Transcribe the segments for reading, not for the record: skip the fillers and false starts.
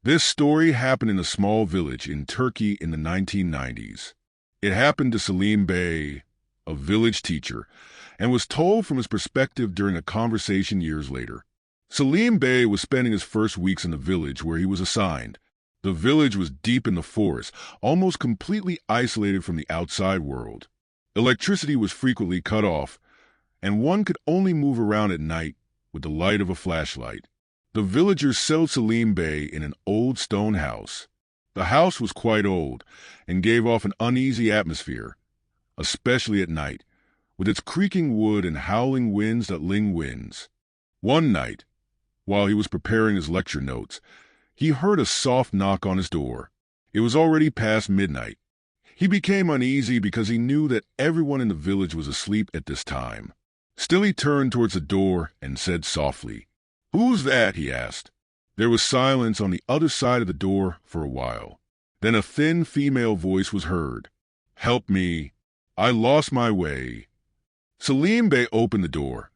This story happened in a small village in Turkey in the 1990s. It happened to Salim Bey, a village teacher, and was told from his perspective during a conversation years later. Salim Bey was spending his first weeks in the village where he was assigned. The village was deep in the forest, almost completely isolated from the outside world. Electricity was frequently cut off, and one could only move around at night with the light of a flashlight. The villagers settled Salim Bey in an old stone house. The house was quite old and gave off an uneasy atmosphere, especially at night, with its creaking wood and howling winds that ling winds. One night, while he was preparing his lecture notes, he heard a soft knock on his door. It was already past midnight. He became uneasy because he knew that everyone in the village was asleep at this time. Still, he turned towards the door and said softly, "Who's that?" he asked. There was silence on the other side of the door for a while. Then a thin female voice was heard. "Help me. I lost my way." Salim Bey opened the door,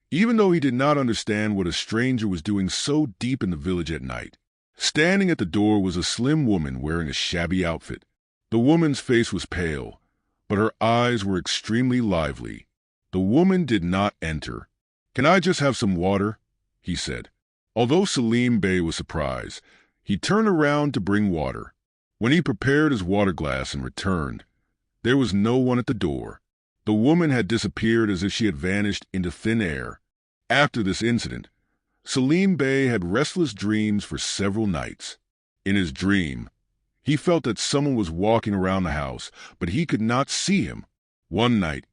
even though he did not understand what a stranger was doing so deep in the village at night. Standing at the door was a slim woman wearing a shabby outfit. The woman's face was pale, but her eyes were extremely lively. The woman did not enter. "Can I just have some water?" he said. Although Salim Bey was surprised, he turned around to bring water. When he prepared his water glass and returned, there was no one at the door. The woman had disappeared as if she had vanished into thin air. After this incident, Salim Bey had restless dreams for several nights. In his dream, he felt that someone was walking around the house, but he could not see him. One night,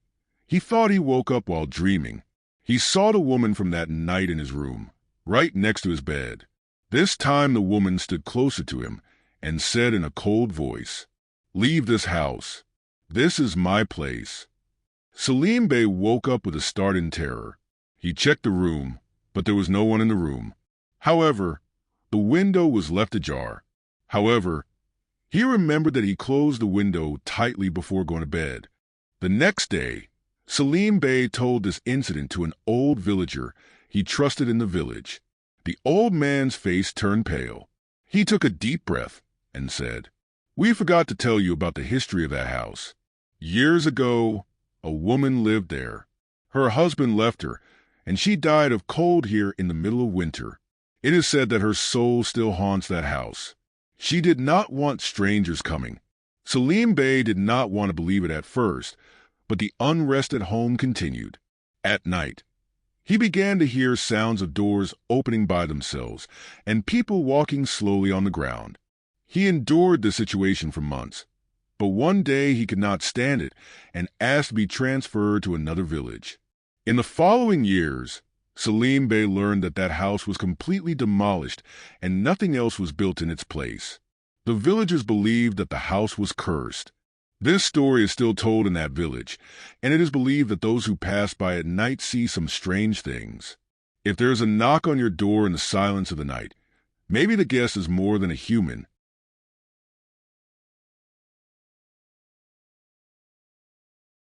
he thought he woke up while dreaming. He saw the woman from that night in his room, right next to his bed. This time the woman stood closer to him and said in a cold voice, "Leave this house. This is my place." Salim Bey woke up with a start in terror. He checked the room, but there was no one in the room. However, the window was left ajar. However, he remembered that he closed the window tightly before going to bed. The next day, Salim Bey told this incident to an old villager he trusted in the village. The old man's face turned pale. He took a deep breath and said, "We forgot to tell you about the history of that house. Years ago, a woman lived there. Her husband left her, and she died of cold here in the middle of winter. It is said that her soul still haunts that house. She did not want strangers coming." Salim Bey did not want to believe it at first, but the unrest at home continued. At night, he began to hear sounds of doors opening by themselves and people walking slowly on the ground. He endured the situation for months, but one day he could not stand it and asked to be transferred to another village. In the following years, Salim Bey learned that that house was completely demolished and nothing else was built in its place. The villagers believed that the house was cursed. This story is still told in that village, and it is believed that those who pass by at night see some strange things. If there is a knock on your door in the silence of the night, maybe the guest is more than a human,